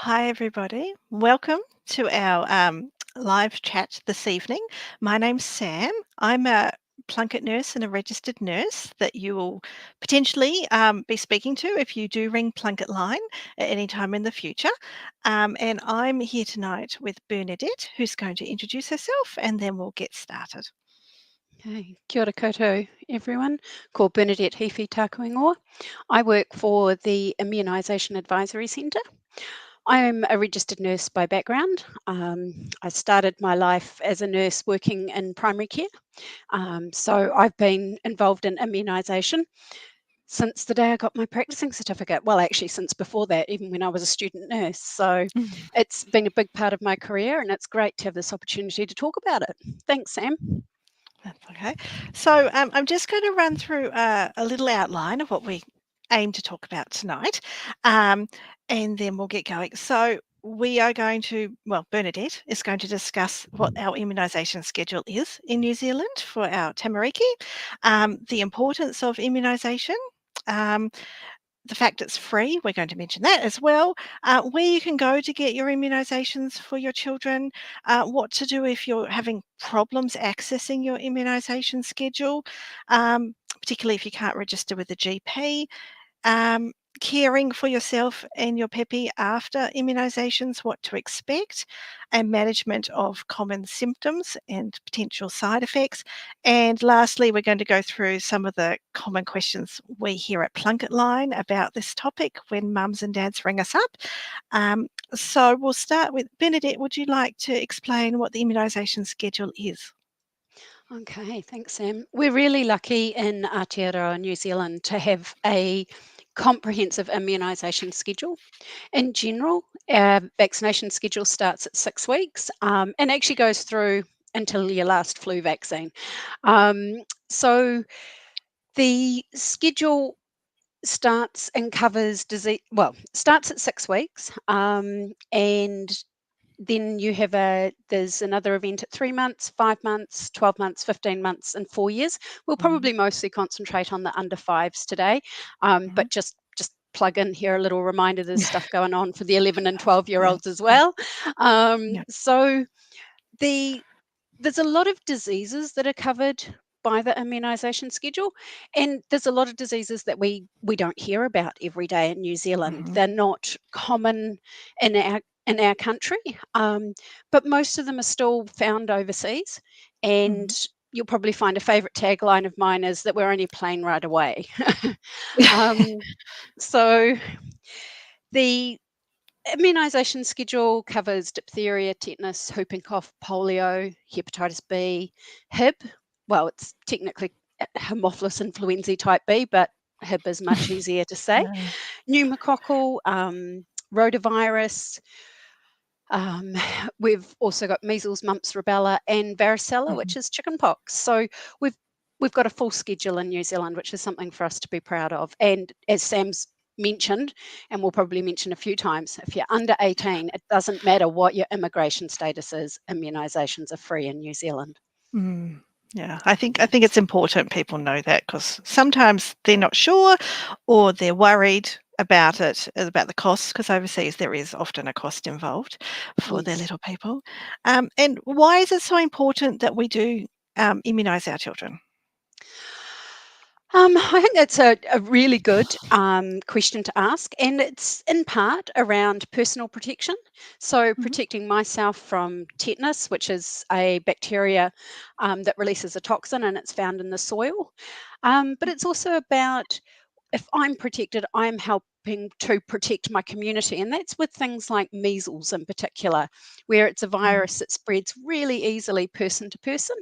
Hi, everybody. Welcome to our live chat this evening. My name's Sam. I'm a Plunket nurse and a registered nurse that you will potentially be speaking to if you do ring PlunketLine at any time in the future. And I'm here tonight with Bernadette, who's going to introduce herself, and then we'll get started. Okay, kia ora koutou, everyone. Ko Bernadette Heaphy tāku ingoa. I work for the Immunisation Advisory Centre. I'm a registered nurse by background. I started my life as a nurse working in primary care. So I've been involved in immunisation since the day I got my practicing certificate. Well, actually, since before that, even when I was a student nurse. So it's been a big part of my career, and it's great to have this opportunity to talk about it. Thanks, Sam. That's okay. So I'm just going to run through a little outline of what we aim to talk about tonight, and then we'll get going. So we are going to, well, Bernadette is going to discuss what our immunisation schedule is in New Zealand for our tamariki, the importance of immunisation. The fact it's free, we're going to mention that as well. Where you can go to get your immunisations for your children, what to do if you're having problems accessing your immunisation schedule, particularly if you can't register with a GP, um, caring for yourself and your peppy after immunisations, what to expect, and management of common symptoms and potential side effects. And lastly, we're going to go through some of the common questions we hear at PlunketLine about this topic when mums and dads ring us up. So we'll start with Bernadette. Would you like to explain what the immunisation schedule is? Okay, thanks, Sam. We're really lucky in Aotearoa, New Zealand, to have a comprehensive immunisation schedule. In general, our vaccination schedule starts at 6 weeks and actually goes through until your last flu vaccine. So the schedule starts and covers disease, well, starts at 6 weeks and then you have there's another event at 3 months, 5 months, 12 months, 15 months, and 4 years. We'll Mhm, probably mostly concentrate on the under fives today, mhm. but just plug in here a little reminder there's stuff going on for the 11 and That's 12-year-olds as okay. well. Yeah. So the there's a lot of diseases that are covered by the immunisation schedule, and there's a lot of diseases that we don't hear about every day in New Zealand. Mhm, They're not common in our country, but most of them are still found overseas. And mhm. you'll probably find a favourite tagline of mine is that we're only a plane ride away. um, so the immunisation schedule covers diphtheria, tetanus, whooping cough, polio, hepatitis B, Hib. Well, it's technically Haemophilus influenzae type B, but Hib is much easier to say. Uh, Pneumococcal, rotavirus. Um, we've also got measles, mumps, rubella, and varicella, mhm. which is chickenpox. So we've we've got a full schedule in New Zealand, which is something for us to be proud of. And as Sam's mentioned, and we'll probably mention a few times, if you're under 18, it doesn't matter what your immigration status is, immunisations are free in New Zealand. Mm, yeah, I think it's important people know that because sometimes they're not sure or they're worried about it, about the costs, because overseas there is often a cost involved for their Yes. little people. And why is it so important that we do immunise our children? I think that's a really good question to ask, and it's in part around personal protection. So, Mhm, protecting myself from tetanus, which is a bacteria that releases a toxin and it's found in the soil. But it's also about if I'm protected, I'm helping to protect my community. And that's with things like measles in particular, where it's a mm, virus that spreads really easily person to person.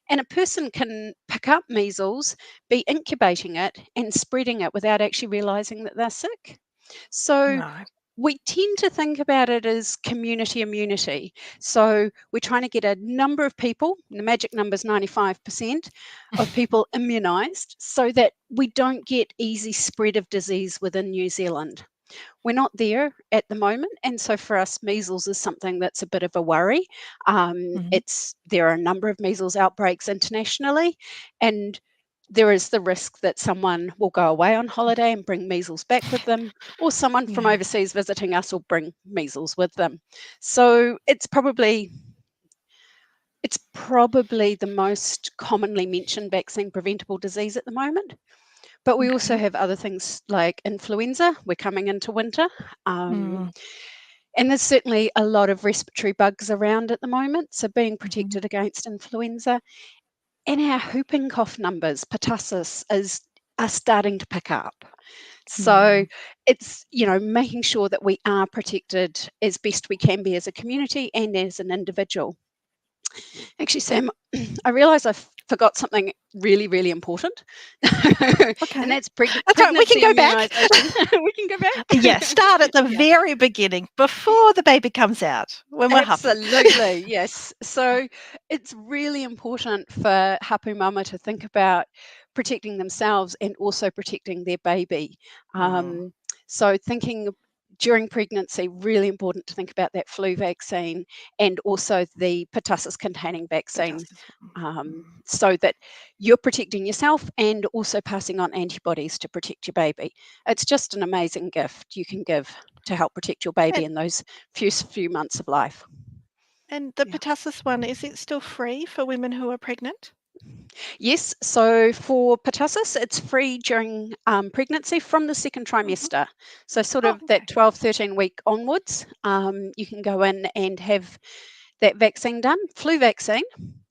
And a person can pick up measles, be incubating it, and spreading it without actually realizing that they're sick. So right. we tend to think about it as community immunity. So we're trying to get a number of people, the magic number is 95% of people immunized so that we don't get easy spread of disease within New Zealand. We're not there at the moment, and so for us, measles is something that's a bit of a worry. Mhm, It's there are a number of measles outbreaks internationally, and there is the risk that someone will go away on holiday and bring measles back with them, or someone from Yeah. overseas visiting us will bring measles with them. So it's probably the most commonly mentioned vaccine preventable disease at the moment. But we also Okay. have other things like influenza. We're coming into winter. Um, Mm. and there's certainly a lot of respiratory bugs around at the moment. So being Mhm. protected against influenza. And our whooping cough numbers, pertussis, are starting to pick up. So Mm. it's, making sure that we are protected as best we can be as a community and as an individual. Actually, Sam, I realise I forgot something really, really important, and Okay. that's That's right, we can pregnancy go back. immunisation. We can go Yeah, back. start at the Yeah. very beginning, before the baby comes out, when we're huffing. Absolutely, yes. So it's really important for hapu mama to think about protecting themselves and also protecting their baby. Mm. So thinking during pregnancy, really important to think about that flu vaccine and also the pertussis containing vaccine. Pertussis one. Mm. So that you're protecting yourself and also passing on antibodies to protect your baby. It's just an amazing gift you can give to help protect your baby And in those few months of life. the Yeah. pertussis one, is it still free for women who are pregnant? Yes, so for pertussis, it's free during pregnancy from the second Mhm. trimester. So, sort Oh, of that okay. 12, 13-week onwards, you can go in and have that vaccine done. Flu vaccine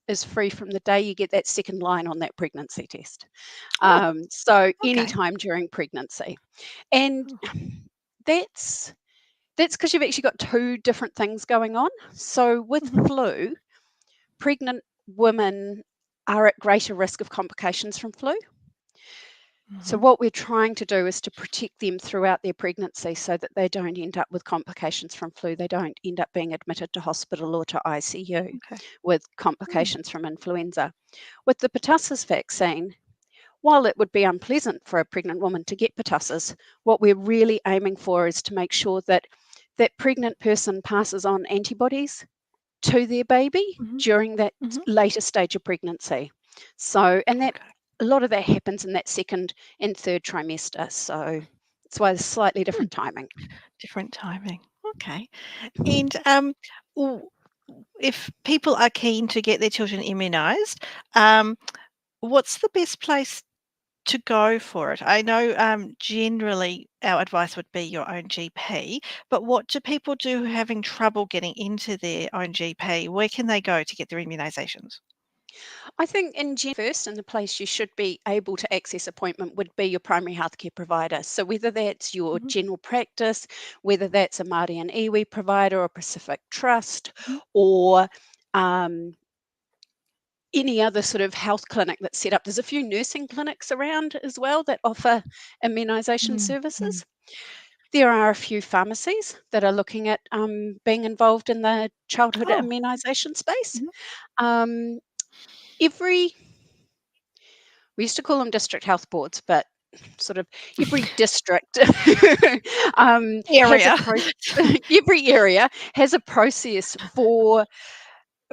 is free from the day you get that second line on that pregnancy test. Oh, So, okay. anytime during pregnancy. And Oh. that's because you've actually got two different things going on. So, with Mhm. flu, pregnant women are at greater risk of complications from flu. So, Mhm. what we're trying to do is to protect them throughout their pregnancy so that they don't end up with complications from flu. They don't end up being admitted to hospital or to ICU Okay. with Mm. complications from influenza. With the pertussis vaccine, while it would be unpleasant for a pregnant woman to get pertussis, what we're really aiming for is to make sure that that pregnant person passes on antibodies to their baby Mhm. during that Mhm. later stage of pregnancy. So, and that Okay. a lot of that happens in that second and third trimester. So that's why there's slightly Mm. different timing. Different timing. Okay. And, w if people are keen to get their children immunised, what's the best place to go for it? I know, generally our advice would be your own GP, but what do people do who are having trouble getting into their own GP? Where can they go to get their immunisations? I think in first, and the place you should be able to access appointment would be your primary healthcare provider. So whether that's your Mhm, general practice, whether that's a Māori and iwi provider or Pacific Trust, mhm. or um, any other sort of health clinic that's set up. There's a few nursing clinics around as well that offer immunisation Mm, mm. services. There are a few pharmacies that are looking at being involved in the childhood Oh, immunisation space. mhm. Um, every we used to call them district health boards, but sort of every district has a Area. every area has a process for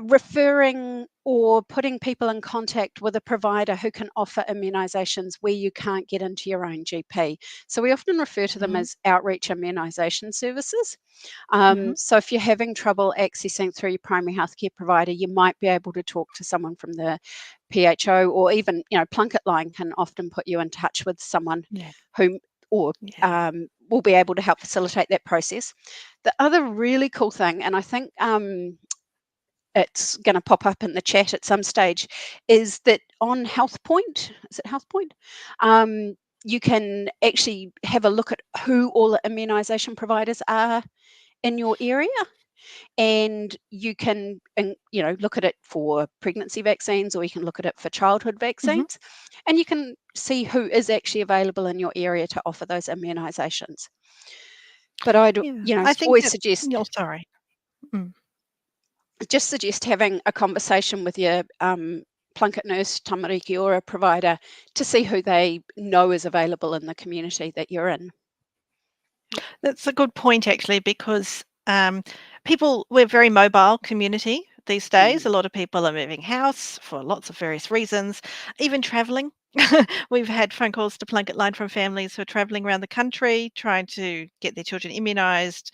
referring or putting people in contact with a provider who can offer immunisations where you can't get into your own GP. So we often refer to them Mhm, as outreach immunisation services. mhm. So if you're having trouble accessing through your primary healthcare provider, you might be able to talk to someone from the PHO, or even, PlunketLine can often put you in touch with someone Yeah, who or yeah. will be able to help facilitate that process. The other really cool thing, and I think it's going to pop up in the chat at some stage, is that on Health Point, is it Health Point? You can actually have a look at who all the immunisation providers are in your area, and you can look at it for pregnancy vaccines, or you can look at it for childhood Mhm. vaccines, and you can see who is actually available in your area to offer those immunisations. But I'd Yeah, I think always that suggest oh, sorry. Mm. having a conversation with your plunket nurse, tamariki, or a provider to see who they know is available in the community that you're in. That's a good point actually because, we're a very mobile community these days. A Mm, lot of people are moving house for lots of various reasons, even traveling. We've had phone calls to PlunketLine from families who are travelling around the country trying to get their children immunised.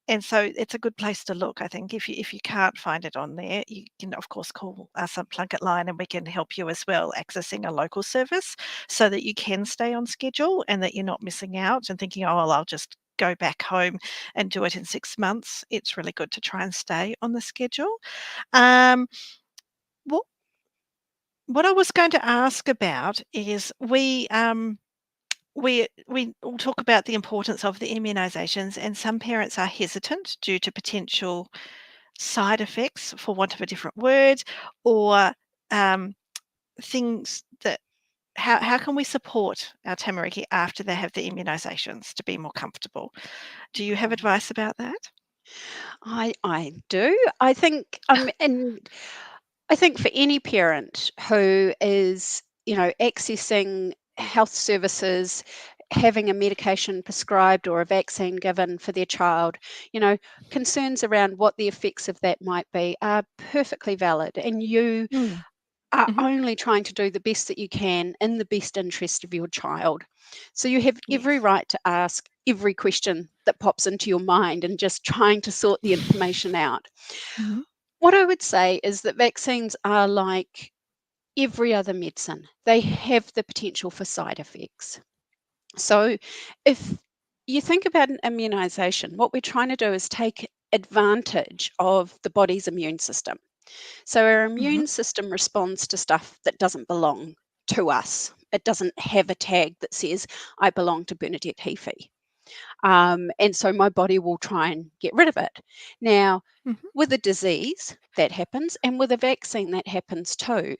And so it's a good place to look, I think. If you can't find it on there, you can, of course, call us on PlunketLine and we can help you as well, accessing a local service so that you can stay on schedule and that you're not missing out and thinking, oh, well, I'll just go back home and do it in 6 months. It's really good to try and stay on the schedule. Um, what what I was going to ask about is we all talk about the importance of the immunisations, and some parents are hesitant due to potential side effects, for want of a different word, or um, things that. How can we support our tamariki after they have the immunisations to be more comfortable? Do you have Oh, advice about that? I do. I think and I think for any parent who is, accessing health services, having a medication prescribed or a vaccine given for their child, you know, concerns around what the effects of that might be are perfectly valid. And you Mm. are Mhm. only trying to do the best that you can in the best interest of your child. So you have every Yes. right to ask every question that pops into your mind and just trying to sort the information out. Mhm. What I would say is that vaccines are like every other medicine, they have the potential for side effects. So, if you think about an immunization, what we're trying to do is take advantage of the body's immune system. So, our Mhm. immune system responds to stuff that doesn't belong to us. It doesn't have a tag that says, I belong to Bernadette Heaphy. And so my body will try and get rid of it. Now, Mhm. with a disease, that happens, and with a vaccine, that happens too.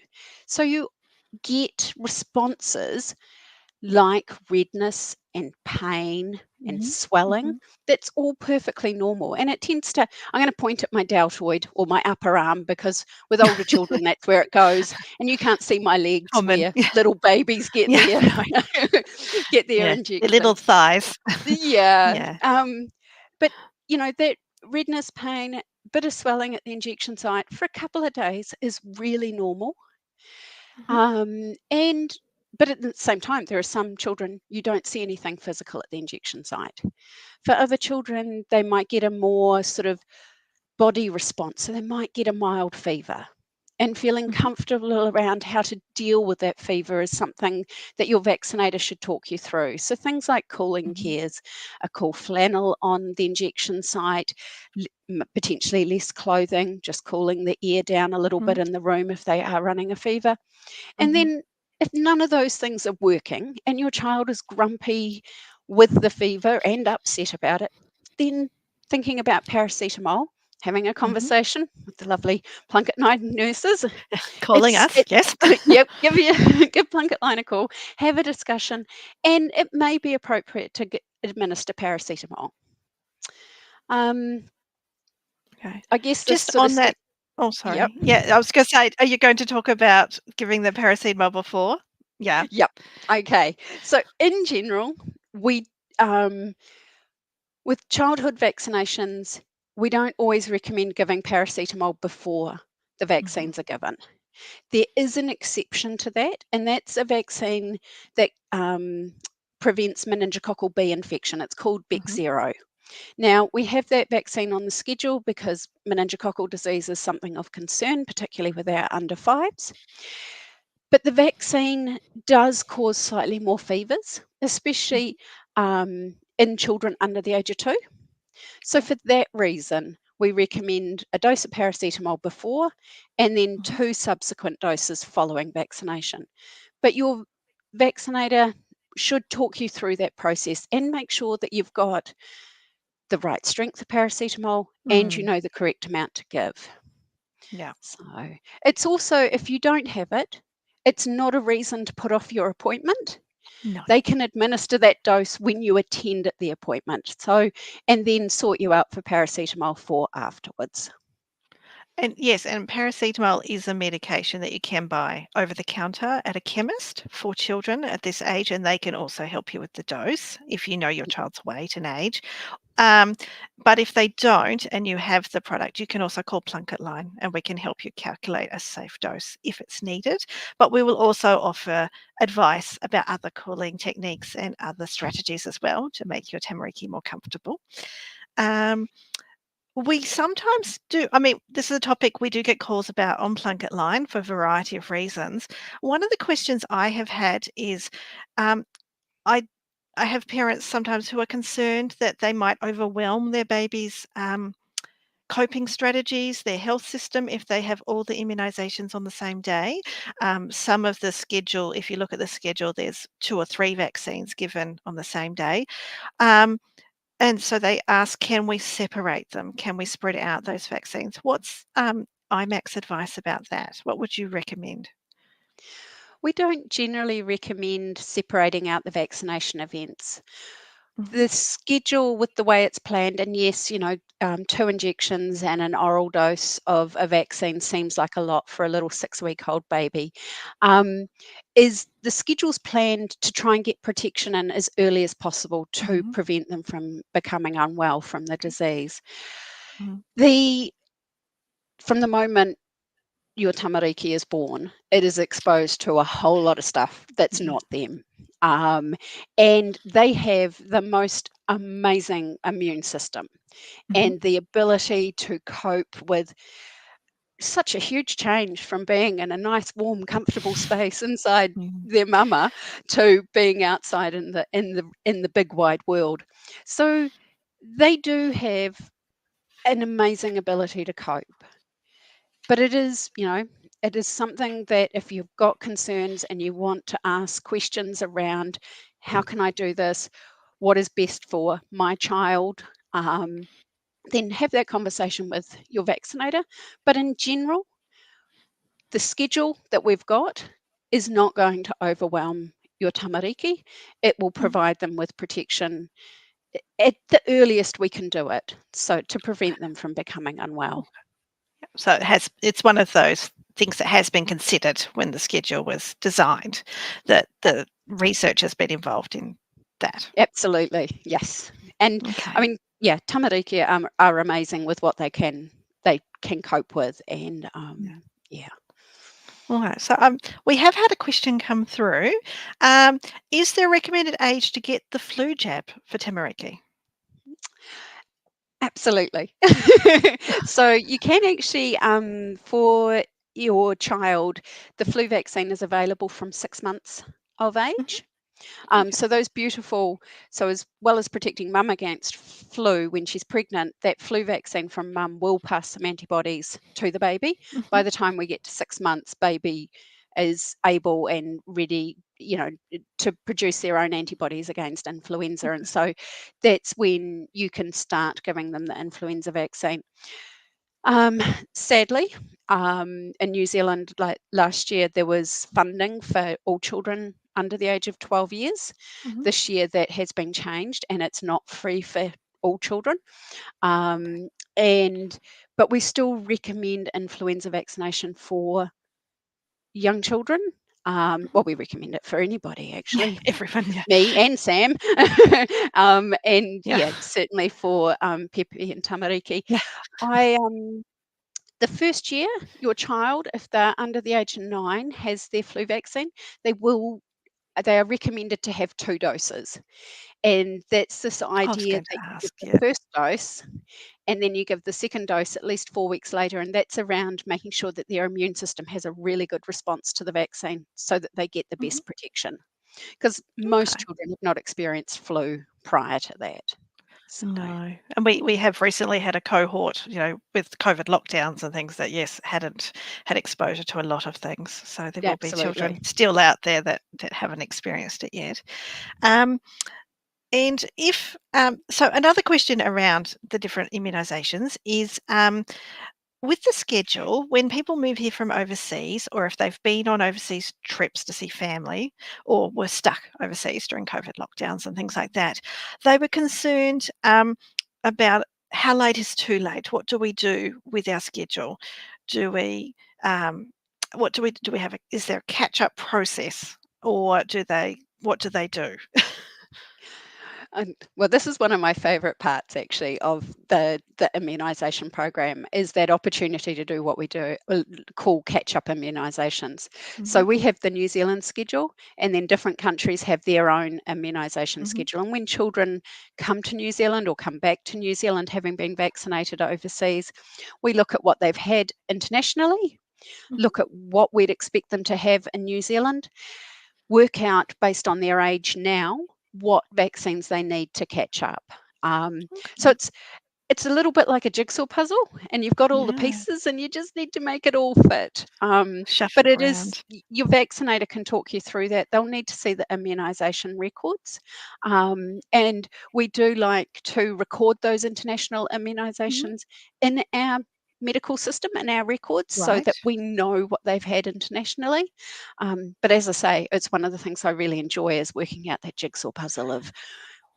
So you get responses like redness and pain and Mhm. swelling. Mhm. That's all perfectly normal. And it tends to, I'm going to point at my deltoid or my upper arm because with older children, that's where it goes. And you can't see my legs Common. where little babies get Yeah. their get their Yeah. Their little injection. thighs. Yeah. Yeah. But that redness, pain, bit of swelling at the injection site for a couple of days is really normal. Mhm. And but at the same time, there are some children you don't see anything physical at the injection site. For other children, they might get a more sort of body response. So they might get a mild fever. And feeling Mhm. comfortable around how to deal with that fever is something that your vaccinator should talk you through. So things like cooling Mhm. cares, a cool flannel on the injection site, potentially less clothing, just cooling the air down a little bit Mhm. in the room if they are running a fever. And Mhm. then if none of those things are working and your child is grumpy with the fever and upset about it, then thinking about paracetamol, having a Mhm. conversation with the lovely Plunketline nurses. Calling It's us, it yes. Yep, give Plunketline a call, have a discussion, and it may be appropriate to administer paracetamol. Um, Okay. I guess this Just sort of on step. that. Oh, Yep, sorry. Yeah, I was gonna say, are you going to talk about giving the paracetamol before? Yeah. yep. Okay. So in general, we um, with childhood vaccinations, we don't always recommend giving paracetamol before the Mhm. vaccines are given. There is an exception to that, and that's a vaccine that prevents meningococcal B infection. It's called Mhm. Bexero. Now, we have that vaccine on the schedule because meningococcal disease is something of concern, particularly with our under fives. But the vaccine does cause slightly more fevers, Mhm. especially in children under the age of 2. So, Okay. for that reason, we recommend a dose of paracetamol before and then Mhm. 2 subsequent doses following vaccination. But your vaccinator should talk you through that process and make sure that you've got the right strength of paracetamol and you Mm. know the correct amount to give. Yeah. So, it's also, if you don't have it, it's not a reason to put off your appointment. No. They can administer that dose when you attend at the appointment. So, and then sort you out for paracetamol for afterwards. And yes, and paracetamol is a medication that you can buy over the counter at a chemist for children at this age, and they can also help you with the dose if you know your child's weight and age. Um, but if they don't and you have the product, you can also call PlunketLine and we can help you calculate a safe dose if it's needed. But we will also offer advice about other cooling techniques and other strategies as well to make your tamariki more comfortable. Um, we sometimes do, I mean, this is a topic we do get calls about on PlunketLine for a variety of reasons. One of the questions I have had is, um, I I have parents sometimes who are concerned that they might overwhelm their baby's coping strategies, their health system, if they have all the immunisations on the same day. Some of the schedule, if you look at the schedule, there's 2 or 3 vaccines given on the same day. Um, and so they ask, can we separate them? Can we spread out those vaccines? What's IMAC's advice about that? What would you recommend? We don't generally recommend separating out the vaccination events. Mhm, The schedule with the way it's planned, and yes, 2 injections and an oral dose of a vaccine seems like a lot for a little 6-week-old baby. Um, is the schedule's planned to try and get protection in as early as possible to mhm, prevent them from becoming unwell from the okay, disease. mhm, The From the moment your tamariki is born, it is exposed to a whole lot of stuff that's yes, not them. Um, and they have the most amazing immune system mhm, and the ability to cope with such a huge change from being in a nice, warm, comfortable space inside mhm, their mama to being outside in the big wide world. So they do have an amazing ability to cope. But it is something that if you've got concerns and you want to ask questions around how can I do this, what is best for my child, then have that conversation with your vaccinator. But in general, the schedule that we've got is not going to overwhelm your tamariki. It will mhm. provide them with protection at the earliest we can do it, so to prevent them from becoming unwell. So it's one of those things that has been considered when the schedule was designed, that the research has been involved in that. Absolutely, yes. And I Okay. mean, yeah, tamariki are amazing with what they can cope with, and Yeah. yeah. All right. So we have had a question come through. Um, is there a recommended age to get the flu jab for Tamariki? Absolutely. So you can actually, for your child, the flu vaccine is available from 6 months of Mhm. age. Okay. So those beautiful, so as well as protecting mum against flu when she's pregnant, that flu vaccine from mum will pass some antibodies to the baby. By Mhm. the time we get to 6 months, baby is able and ready, to produce their own antibodies against influenza. And Okay. so that's when you can start giving them the influenza vaccine. Um, Sadly, in New Zealand, like last year, there was funding for all children under the age of 12 years. Mhm. This year, that has been changed, and it's not free for all children. Um, and but we still recommend influenza vaccination for young children. Mhm. Well, we recommend it for anybody, Yeah. actually, Everyone. Yeah. me and Sam. And Yeah. yeah, certainly for Pepe and Tamariki. Yeah. I The first year, your child, if they're under the age of 9, has their flu vaccine, they will they are recommended to have 2 doses. And that's this I was idea going that to you give ask. the Yeah. first dose and then you give the second dose at least 4 weeks later. And that's around making sure that their immune system has a really good response to the vaccine so that they get the Mhm. best protection. Because most Okay. children have not experienced flu prior to that. So, No. And we have recently had a cohort, with COVID lockdowns and things that, yes, hadn't had exposure to a lot of things. So there will be children absolutely. still out there that haven't experienced it yet. Um, and if so another question around the different immunisations is, with the schedule, when people move here from overseas, or if they've been on overseas trips to see family, or were stuck overseas during COVID lockdowns and things like that, they were concerned about how late is too late? What do we do with our schedule? Do we, what do we have is there a catch-up process, or what do they do? Well, this is one of my favourite parts actually of the immunisation program is that opportunity to do what we do call catch-up immunisations. So Mhm, we have the New Zealand schedule, and then different countries have their own immunisation mhm, schedule. And when children come to New Zealand or come back to New Zealand having been vaccinated overseas, we look at what they've had internationally, mhm. look at what we'd expect them to have in New Zealand, work out based on their age now what vaccines they need to catch up. So Okay. it's a little bit like a jigsaw puzzle, and you've got all the Yeah, pieces, and you just need to make it all fit. But shuffle it is around. your vaccinator can talk you through that. They'll need to see the immunisation records, and we do like to record those international Mhm. immunisations in our medical system and our records so Right. that we know what they've had internationally. But as I say, it's one of the things I really enjoy is working out that jigsaw puzzle of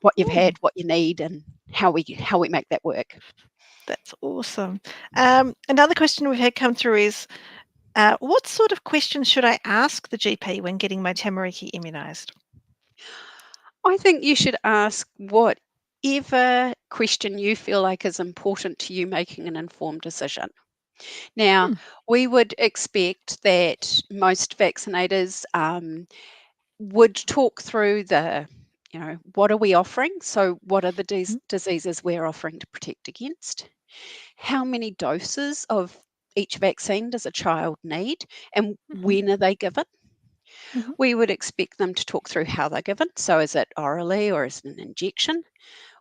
what you've had, Mm, what you need, and how we make that work. that's awesome. Another question we've had come through is, what sort of questions should I ask the GP when getting my Tamariki immunised? I think you should ask whatever question you feel like is important to you making an informed decision. Now, Hmm, we would expect that most vaccinators would talk through what are we offering? So, what are the mhm, diseases we're offering to protect against? How many doses of each vaccine does a child need? And mhm, when are they given? mhm, We would expect them to talk through how they're given. So, is it orally or is it an injection?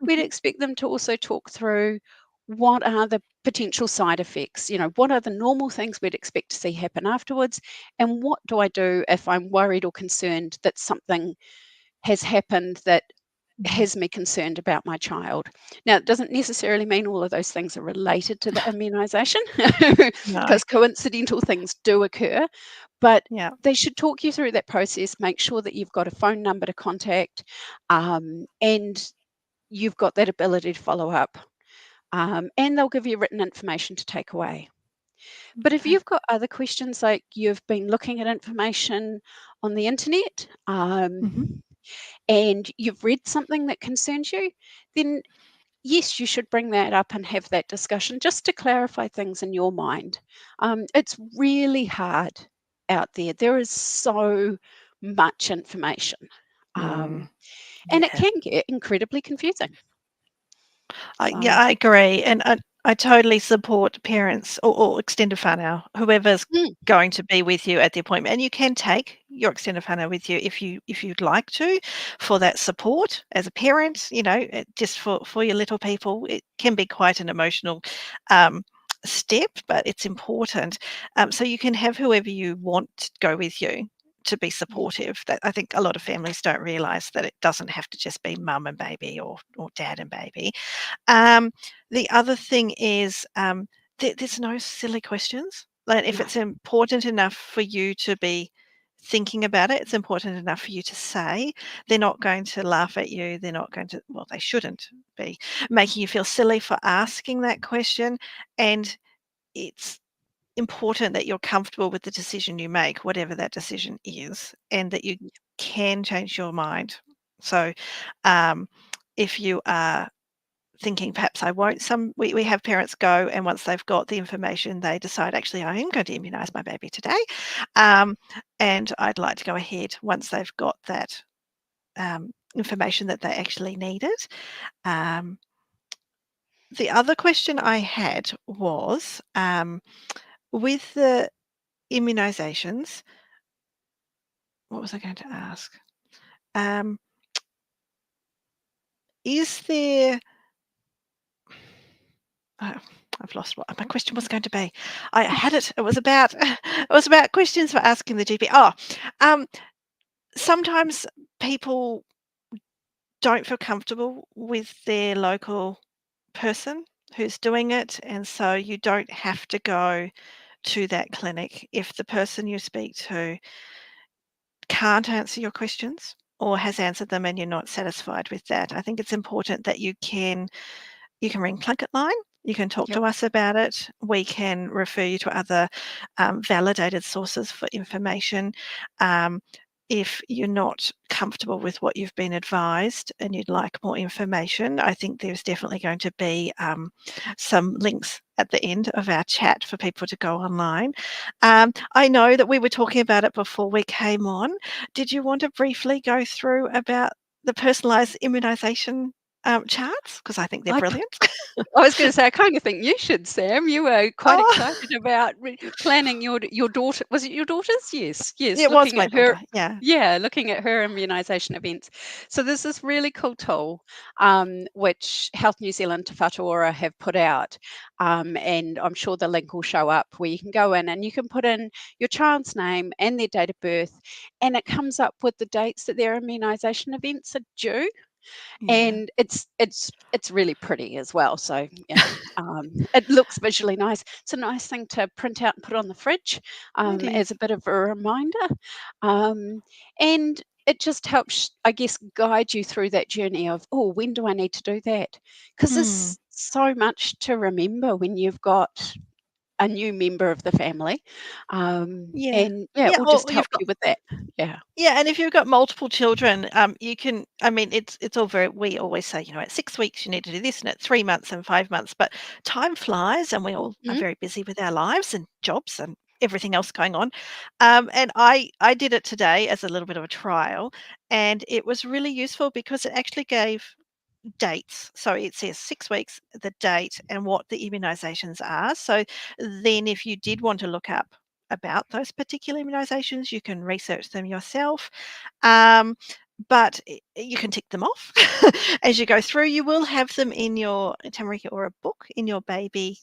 We'd mhm, expect them to also talk through what are the potential side effects, what are the normal things we'd expect to see happen afterwards, and what do I do if I'm worried or concerned that something has happened that mhm. has me concerned about my child. Now, it doesn't necessarily mean all of those things are related to the immunisation, No. because coincidental things do occur, but Yeah. they should talk you through that process, make sure that you've got a phone number to contact, and you've got that ability to follow up. And they'll give you written information to take away. But if Okay. you've got other questions, like you've been looking at information on the internet, Mhm. and you've read something that concerns you, then yes, you should bring that up and have that discussion just to clarify things in your mind. It's really hard out there. There is so much information, Mm, um, and it yeah. can get incredibly confusing. Yeah, So, I agree, and I totally support parents or extended whānau, whoever's mm, going to be with you at the appointment, and you can take your extended whānau with you if you'd like to, for that support as a parent, just for your little people. It can be quite an emotional, um, step, but it's important. So you can have whoever you want to go with you to be yeah, supportive. That I think a lot of families don't realise that it doesn't have to just be mum and baby or dad and baby. Um, the other thing is, there's no silly questions. Like, if no, it's important enough for you to be thinking about it, it's important enough for you to say. They're not going to laugh at you. They're not going to, well, they shouldn't be making you feel silly for asking that question. And it's important that you're comfortable with the decision you make, whatever that decision is, and that you can change your mind. So, um, if you are thinking perhaps I won't. We have parents go, and once they've got the information, they decide, actually, I am going to immunise my baby today. Um, and I'd like to go ahead once they've got that information that they actually needed. Um, the other question I had was, with the immunisations, what was I going to ask? Um, is there Oh, I've lost what my question was going to be. I had it. It was about it was about questions for asking the GP. Um, sometimes people don't feel comfortable with their local person who's doing it, and so you don't have to go to that clinic if the person you speak to can't answer your questions or has answered them and you're not satisfied with that. I think it's important that you can you can ring PlunketLine. You can talk Yep. to us about it. We can refer you to other validated sources for information. If you're not comfortable with what you've been advised and you'd like more information, I think there's definitely going to be some links at the end of our chat for people to go online. I know that we were talking about it before we came on. Did you want to briefly go through about the personalised immunisation charts? Because I think they're I brilliant. I was going to say, I kind of think you should, Sam. You were quite Oh, excited about planning your daughter. Was it your daughter's? Yes, yes. it was Looking my at her, daughter. Yeah. yeah, looking at her immunisation events. So there's this really cool tool, which Health New Zealand Te Whatu have put out, and I'm sure the link will show up where you can go in and you can put in your child's name and their date of birth, and it comes up with the dates that their immunisation events are due, Yeah. and it's really pretty as well. So it looks visually nice. It's a nice thing to print out and put on the fridge, It as is. a bit of a reminder, um, and it just helps, I guess, guide you through that journey of, oh, when do I need to do that? Because Mm. there's so much to remember when you've got a new member of the family, Yeah. and yeah, it Yeah, will or just help you've got you with that. Yeah. yeah, and if you've got multiple children, you can I mean, it's all very we always say, at 6 weeks you need to do this, and at 3 months and 5 months, but time flies and we all are Mhm. very busy with our lives and jobs and everything else going on. And I did it today as a little bit of a trial, and it was really useful because it actually gave dates. So it says 6 weeks, the date, and what the immunisations are. So then if you did want to look up about those particular immunisations, you can research them yourself. Um, but you can tick them off as you go through. You will have them in your Tamariki or a book in your baby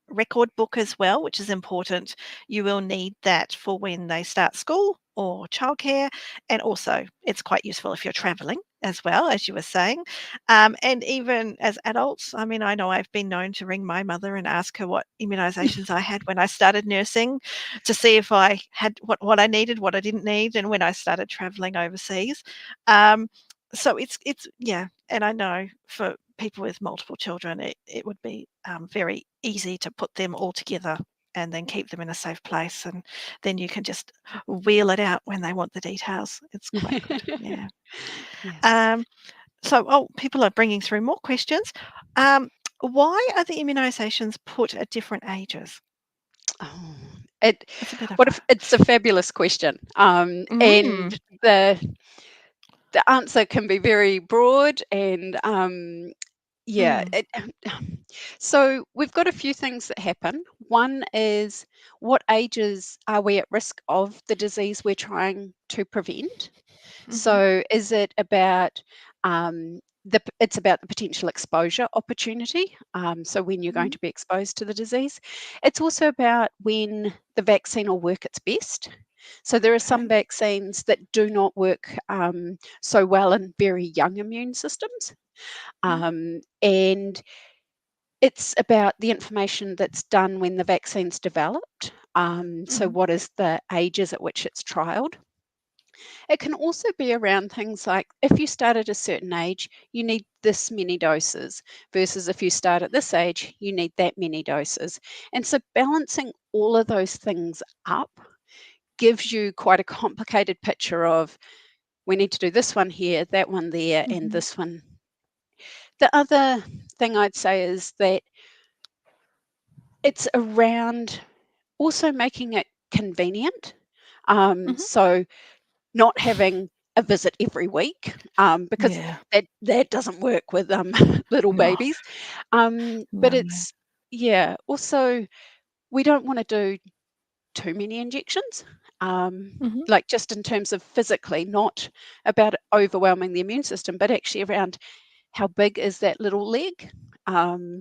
record book as well, which is important. You will need that for when they start school or childcare, and also it's quite useful if you're traveling as well, as you were saying. And even as adults, I mean, I know I've been known to ring my mother and ask her what immunisations I had when I started nursing to see if I had what I needed, what I didn't need, and when I started traveling overseas. Um, so it's yeah, and I know for people with multiple children, it would be very easy to put them all together and then keep them in a safe place, and then you can just wheel it out when they want the details. It's quite good. Yeah. Yes. Um, so, oh, people are bringing through more questions. Why are the immunisations put at different ages? Oh, it That's a bit of what a if it's a fabulous question. And mm, the answer can be very broad and yeah, mm, it, so we've got a few things that happen. One is, what ages are we at risk of the disease we're trying to prevent? mhm, So is it about it's about the potential exposure opportunity. So when you're going mhm, to be exposed to the disease, it's also about when the vaccine will work its best. So there are some okay, vaccines that do not work so well in very young immune systems, mm, and it's about the information that's done when the vaccine's developed. So mhm, what is the ages at which it's trialed? It can also be around things like, if you start at a certain age, you need this many doses, versus if you start at this age, you need that many doses. And so balancing all of those things up gives you quite a complicated picture of, we need to do this one here, that one there, and mhm, this one. The other thing I'd say is that it's around also making it convenient. mhm, So not having a visit every week, because yeah, that doesn't work with little no, babies. But no, no, it's, yeah. Also, we don't want to do too many injections. mhm, Like, just in terms of physically, not about overwhelming the immune system, but actually around how big is that little leg.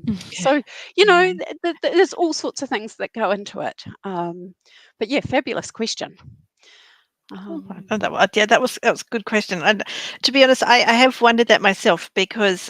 okay, So yeah. there's all sorts of things that go into it. But yeah, fabulous question. Oh, Um, yeah, that was a good question. And to be honest, I have wondered that myself because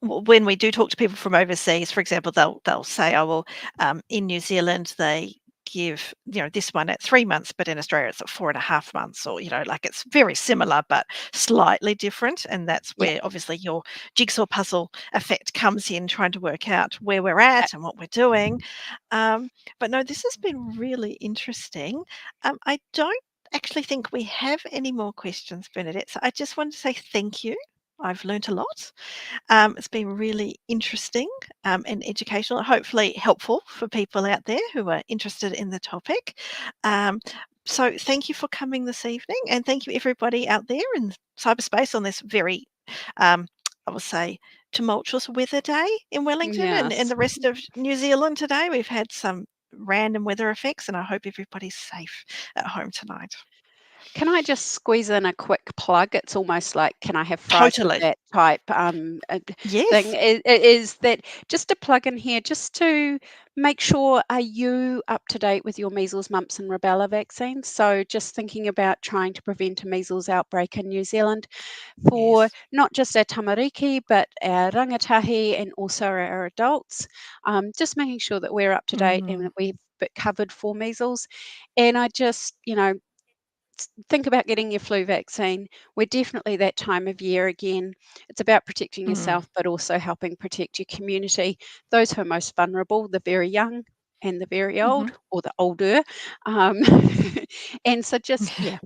when we do talk to people from overseas, for example, they'll say, "Oh well, in New Zealand they give, this one at 3 months, but in Australia it's at 4.5 months, or, like it's very similar but slightly different. And that's Yeah. where obviously your jigsaw puzzle effect comes in, trying to work out where we're at and what we're doing. But no, this has been really interesting. I don't actually think we have any more questions, Bernadette. So I just wanted to say thank you. I've learnt a lot. It's been really interesting and educational, hopefully helpful for people out there who are interested in the topic. So thank you for coming this evening, and thank you everybody out there in cyberspace on this very, I will say, tumultuous weather day in Wellington and Yes. the rest of New Zealand today. We've had some random weather effects, and I hope everybody's safe at home tonight. Can I just squeeze in a quick plug? It's almost like, can I have fries with Totally. that type thing? Yes. Is that just a plug in here, just to make sure, are you up to date with your measles, mumps, and rubella vaccines? So just thinking about trying to prevent a measles outbreak in New Zealand for Yes. not just our tamariki, but our rangatahi and also our adults. Just making sure that we're up to date and Mm, that we've covered for measles. And I just, think about getting your flu vaccine. We're definitely that time of year again. It's about protecting mm, yourself, but also helping protect your community. Those who are most vulnerable, the very young and the very mhm. old, or the older. Um, and so just, yeah,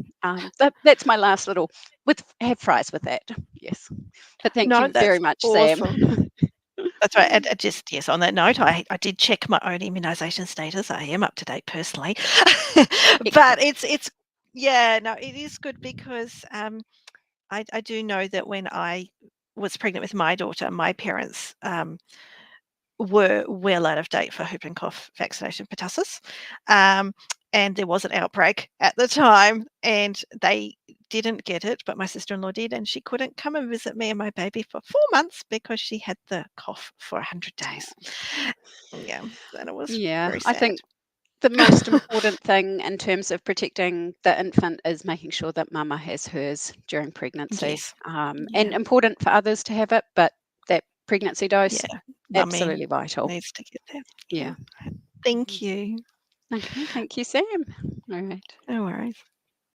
that's my last little, with have fries with that. Yes. But thank No, you very that's much, Sam. awesome. That's right, and just yes, on that note, I did check my own immunisation status. I am up to date personally. But Excellent. it's yeah, no, it is good because, I do know that when I was pregnant with my daughter, my parents, were well out of date for whooping cough vaccination pertussis. Um, and there was an outbreak at the time, and they didn't get it, but my sister-in-law did, and she couldn't come and visit me and my baby for 4 months because she had the cough for 100 days. Yeah, and it was Yeah, very I sad. think the most important thing in terms of protecting the infant is making sure that mama has hers during pregnancy. Yes. And Yeah, important for others to have it, but that pregnancy dose, yeah. Mummy absolutely vital. needs to get there. Yeah. Yeah. Thank you. Okay, thank you, Sam. All right. No worries.